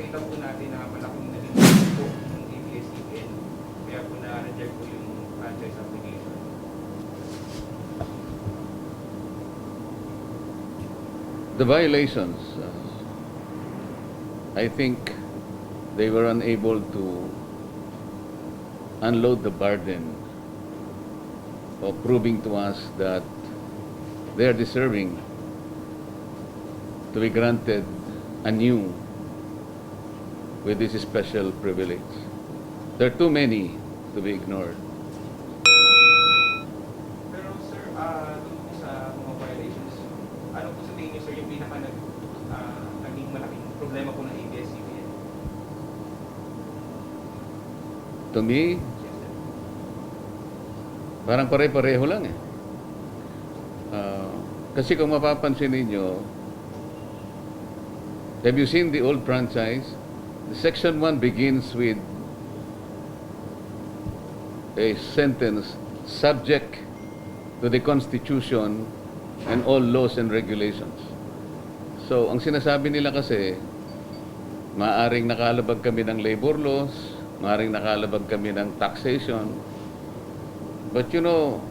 nakita po natin na malaking naging po ng ABS-CBN. Kaya po na-reject po yung franchise application. The violations, I think they were unable to unload the burden of proving to us that they are deserving to be granted anew with this special privilege. There are too many to be ignored. Pero sir, doon po sa mga violations, ano po sa tingin niyo sir yung naging malaking problema po ng ABS-CBN? To me, Yes, sir. parang pare-pareho lang eh. Kasi kung mapapansin ninyo, have you seen the old franchise? The Section 1 begins with a sentence subject to the Constitution and all laws and regulations. So, ang sinasabi nila kasi, maaring nakalabag kami ng labor laws, maaring nakalabag kami ng taxation, but you know,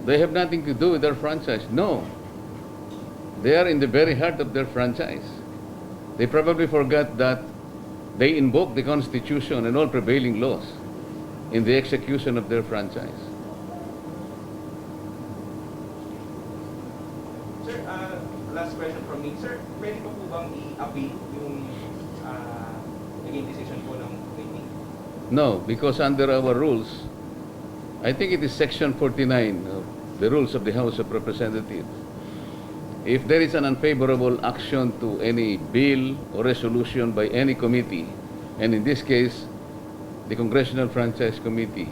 they have nothing to do with their franchise. No. They are in the very heart of their franchise. They probably forgot that they invoke the Constitution and all prevailing laws in the execution of their franchise. Sir, last question from me. Sir, pwede pa po bang i-appeal yung naging decision po ng committee? No, because under our rules, I think it is Section 49 of the rules of the House of Representatives. If there is an unfavorable action to any bill or resolution by any committee, and in this case, the Congressional Franchise Committee,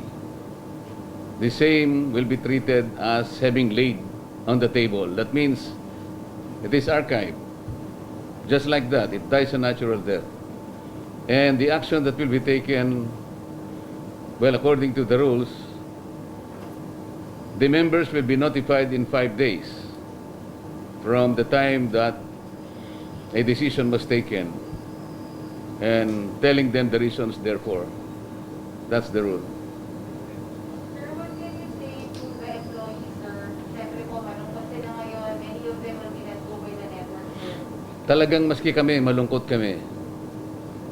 the same will be treated as having laid on the table. That means it is archived. Just like that, it dies a natural death. And the action that will be taken, well, according to the rules, the members will be notified in 5 days from the time that a decision was taken and telling them the reasons therefore. That's the rule. Sir, what can you say to the employees, sir? Siyempre po, malungkot sila ngayon. Many of them will be let go by the network, sir. Talagang maski kami, malungkot kami.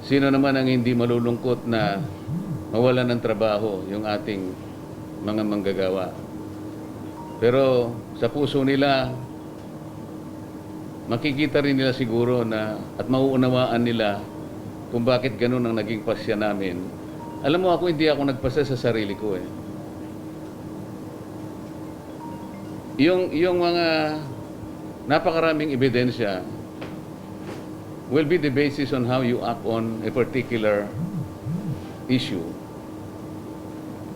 Sino naman ang hindi malulungkot na mawalan ng trabaho yung ating mga manggagawa? Pero sa puso nila, makikita rin nila siguro na at mauunawaan nila kung bakit ganun ang naging pasya namin. Alam mo ako, hindi ako nagpasya sa sarili ko eh. Yung mga napakaraming ebidensya will be the basis on how you act on a particular issue.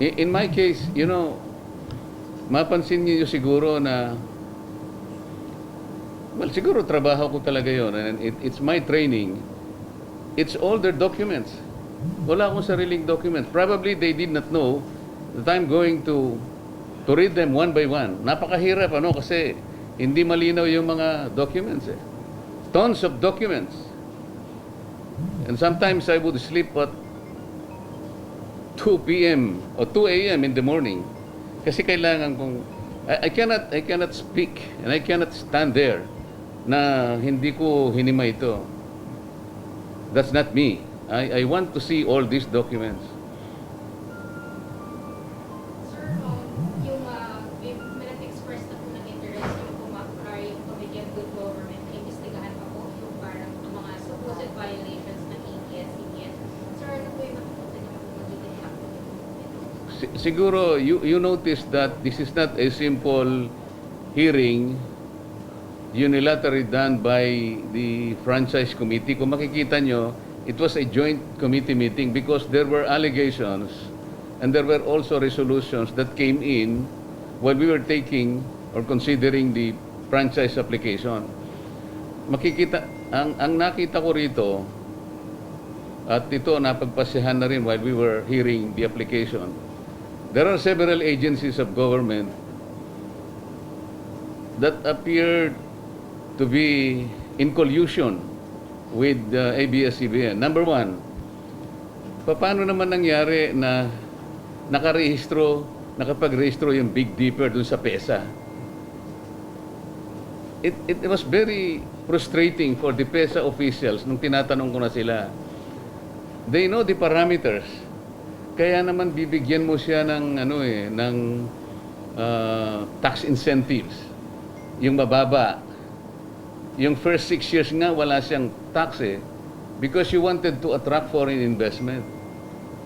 In my case, you know, mapansin niyo siguro na well, siguro trabaho ko talaga yon, and it's my training. It's all their documents. Wala akong sariling documents. Probably they did not know that I'm going to read them one by one. Napakahirap, ano, kasi hindi malinaw yung mga documents eh. Tons of documents. And sometimes I would sleep at 2 p.m. or 2 a.m. in the morning. Kasi kailangan kong I cannot speak and I cannot stand there na hindi ko hinima ito. That's not me. I want to see all these documents. Sir, yung may nag-express na po ng interest yung kumakar yung Committee on Good Government, imbestigahan pa po yung parang ang mga supposed violations ng ABS-CBN. Sir, ano po yung nakikita niyo po magiging happen nito? Siguro you notice that this is not a simple hearing unilaterally done by the franchise committee. Kung makikita nyo, it was a joint committee meeting because there were allegations and there were also resolutions that came in while we were taking or considering the franchise application. Makikita, ang nakita ko rito, at ito napagpasyahan na rin while we were hearing the application, there are several agencies of government that appeared to be in collusion with ABS-CBN. Number one, paano naman nangyari na nakapag-rehistro yung Big Dipper dun sa PESA? It was very frustrating for the PESA officials nung tinatanong ko na sila. They know the parameters. Kaya naman bibigyan mo siya ng tax incentives. Yung mababa. Yung first 6 years nga wala siyang tax because you wanted to attract foreign investment.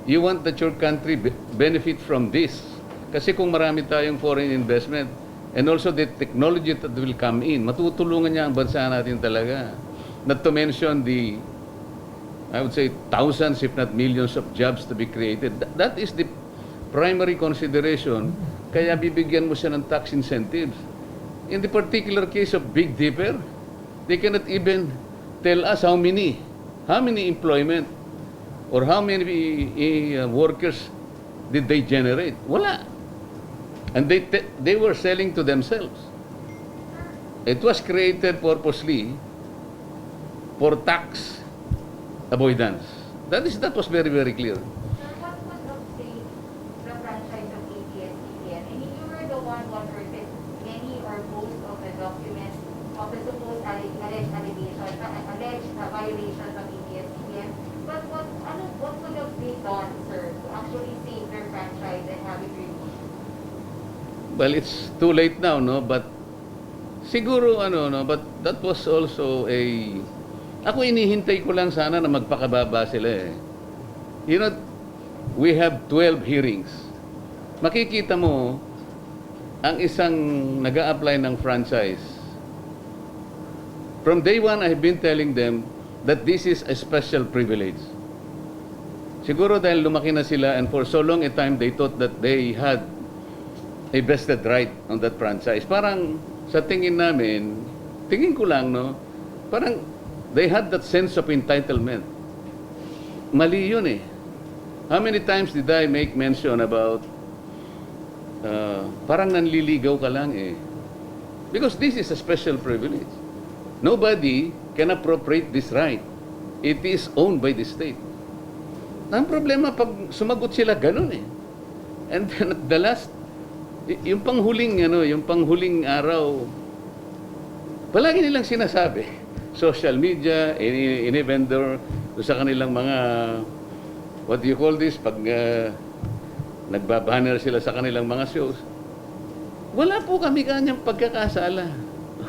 You want that your country benefit from this. Kasi kung marami tayong foreign investment, and also the technology that will come in, matutulungan niya ang bansa natin talaga. Not to mention I would say, thousands if not millions of jobs to be created. That is the primary consideration. Kaya bibigyan mo siya ng tax incentives. In the particular case of Big Dipper, they cannot even tell us how many employment or how many workers did they generate. Wala. And they were selling to themselves. It was created purposely for tax avoidance. That was very, very clear. Sir, what would obtain the franchise of ABS-CBN? I mean, you were the one who unearthed many or most of the documents of the supposed alleged violations of ABS-CBN. But what would have been done, sir, to actually save their franchise and have it removed? Well, it's too late now, no? But siguro, but that was also ako inihintay ko lang sana na magpakababa sila . You know, we have 12 hearings. Makikita mo, ang isang nag-a-apply ng franchise, from day one, I've been telling them that this is a special privilege. Siguro dahil lumaki na sila and for so long a time, they thought that they had a vested right on that franchise. Parang sa tingin ko lang, parang they had that sense of entitlement. Mali yun . How many times did I make mention about parang nanliligaw ka lang . Because this is a special privilege. Nobody can appropriate this right. It is owned by the state. Ang problema pag sumagot sila ganun . And then at the last, yung panghuling araw, palagi nilang sinasabi, social media, any vendor, sa kanilang mga, what do you call this, pag nagbabanner sila sa kanilang mga shows, wala po kami kanyang pagkakasala.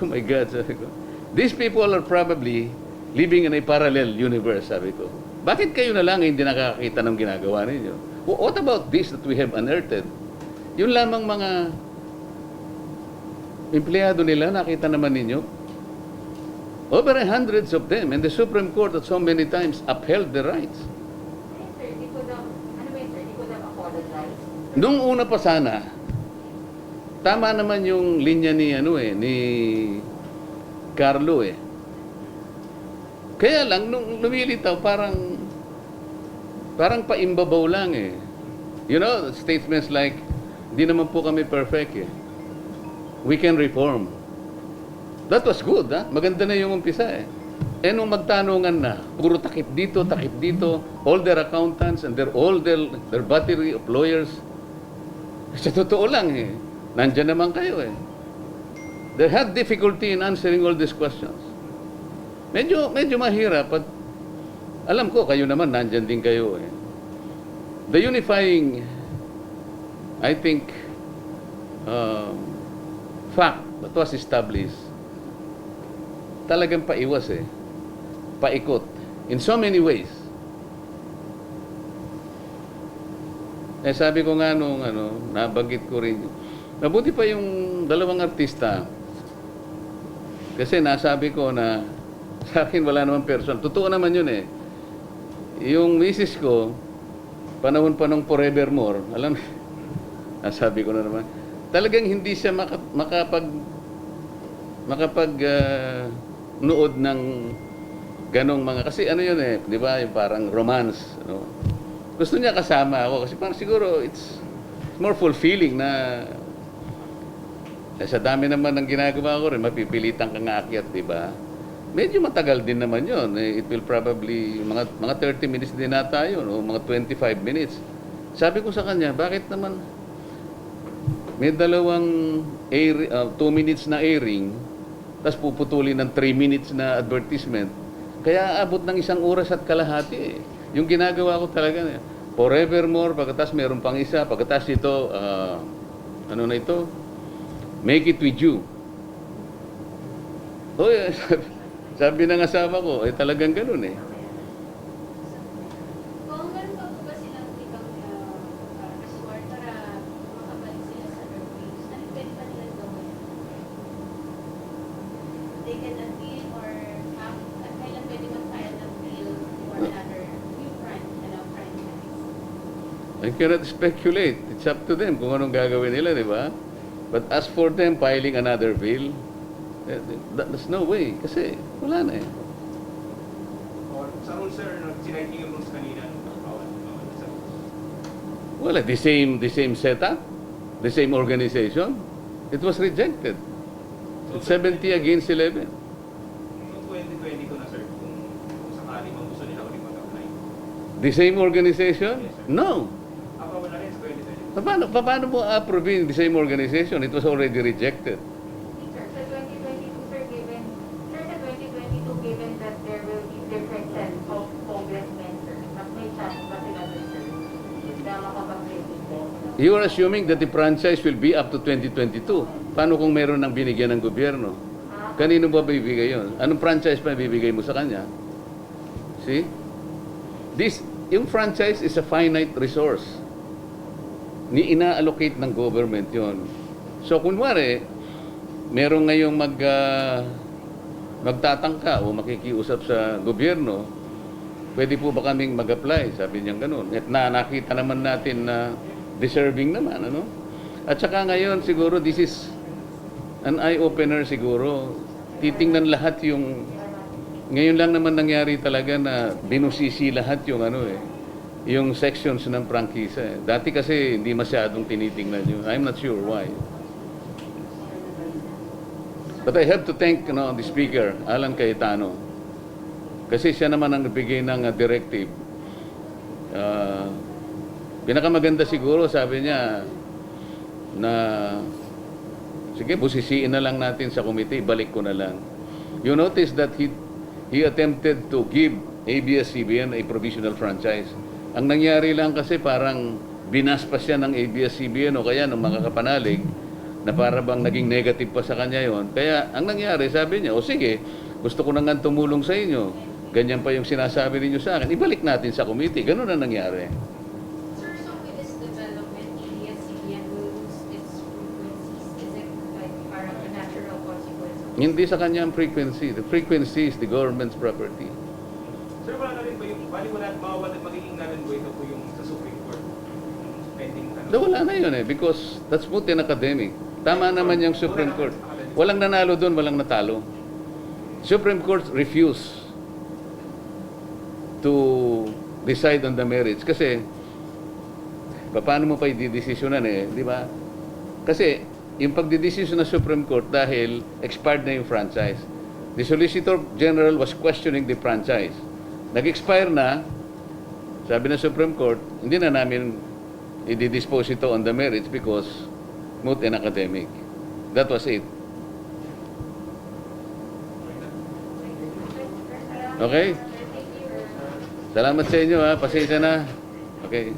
Oh my God, sabi ko. These people are probably living in a parallel universe, sabi ko. Bakit kayo na lang hindi nakakakita ng ginagawa ninyo? What about this that we have unearthed? Yun lamang mga empleyado nila, nakita naman ninyo, over hundreds of them, and the Supreme Court at so many times upheld the rights. Sir, di ko na apologize. Nung una pa sana, tama naman yung linya ni Carlo . Kaya lang, nung lumilitaw, parang paimbabaw lang . You know, statements like, di naman po kami perfect . We can reform. That was good, Maganda na yung umpisa . Nung magtanungan na, puro takip dito, all their accountants and all their battery of lawyers. Sa totoo lang nandyan naman kayo . They had difficulty in answering all these questions. Medyo mahirap, but alam ko, kayo naman, nandyan din kayo . The unifying, I think, fact that was established, talagang paiwas paikot, in so many ways. Sabi ko nga nung nabanggit ko rin, mabuti pa yung dalawang artista, kasi nasabi ko na sa akin wala naman person. Totoo naman yun Yung misis ko, panahon pa nung forevermore, alam, nasabi ko na naman, talagang hindi siya nood ng ganong mga, kasi yun di ba, yung parang romance, Gusto niya kasama ako kasi parang siguro it's more fulfilling na sa dami naman ng ginagawa ko rin, mapipilitan kang aakyat, di ba? medyo matagal din naman yun. It will probably, mga 30 minutes din nata yun, o mga 25 minutes. Sabi ko sa kanya, bakit naman may dalawang 2 minutes na airing, tapos puputulin ng 3 minutes na advertisement. Kaya abot ng 1 oras at kalahati. Yung ginagawa ko talaga, forevermore, pagkatas meron pang isa, pagkatas ito, ano na ito? Make it with you. Oh, sabi ng asawa ko, talagang ganun eh. Kung meron pa po ba silang ibang resort para makabalik sila sa their waves, ano pwede pa nilang gawin? They can appeal or kailan pwede mag-file ng bill for another new franchise? I cannot speculate. It's up to them kung anong gagawin nila, di ba? But as for them filing another bill, there's no way. Kasi wala na eh. Or sa rules, sir, sinight niyo yung rules kanina. Bawal sa rules. Well, the same setup, the same organization. It was rejected. It's 70 against 11. Noong 2022 na, sir, kung sakali mang gusto nila ulit mag-apply. The same organization? Yes, sir. No. Wala rin sa 2022. Paano mo approve the same organization? It was already rejected. Sir, sa 2022, sir, sa 2022, given that there will be different sets of congressmen, sir, mas may chance ba sila doon, sir, na makapag-represent? You are assuming that the franchise will be up to 2022. Paano kung meron ng binigyan ng gobyerno? Kanino ba bibigay yun? Anong franchise pa bibigay mo sa kanya? See? Yung franchise is a finite resource. Ina-allocate ng government yon. So, kunwari, meron ngayong magtatangka o makikiusap sa gobyerno, pwede po ba kaming mag-apply? Sabi niya ganun. At nakita naman natin na deserving naman, ano? At saka ngayon, siguro, this is an eye-opener siguro. Titingnan lahat yung... Ngayon lang naman nangyari talaga na binusisi lahat yung yung sections ng Prangkisa. Dati kasi hindi masyadong tinitingnan yun. I'm not sure why. But I have to thank the Speaker, Alan Cayetano. Kasi siya naman ang nagbigay ng directive. Pinakamaganda siguro, sabi niya, na sige, busisiin na lang natin sa committee, balik ko na lang. You notice that he attempted to give Abscbn a provisional franchise. Ang nangyari lang kasi parang binaspas siya ng Abscbn o kaya ng mga kapanalig na para bang naging negative pa sa kanya yon. Kaya ang nangyari, sabi niya, o sige, gusto ko na nga tumulong sa inyo. Ganyan pa yung sinasabi ninyo sa akin. Ibalik natin sa committee. Ganun ang nangyari. Sir, so with this development, Abscbn will lose its frequencies. Is it like parang a natural consequence of Hindi sa kanya ang frequency. The frequency is the government's property. Sir, wala na rin ba yung, wala magiging na rin ba ito po yung sa Supreme Court? Pending Wala na yun because that's smooth and academic. Tama naman yung Supreme Court. Walang nanalo doon, walang natalo. Supreme Court refused to decide on the merits kasi paano mo pa i-decisionan di ba? Kasi yung pagdidesisyon ng Supreme Court dahil expired na yung franchise. The Solicitor General was questioning the franchise. Nag-expire na, sabi ng Supreme Court, hindi na namin i-dispose ito on the merits because moot and academic. That was it. Okay? Salamat sa inyo Pasensya na. Okay.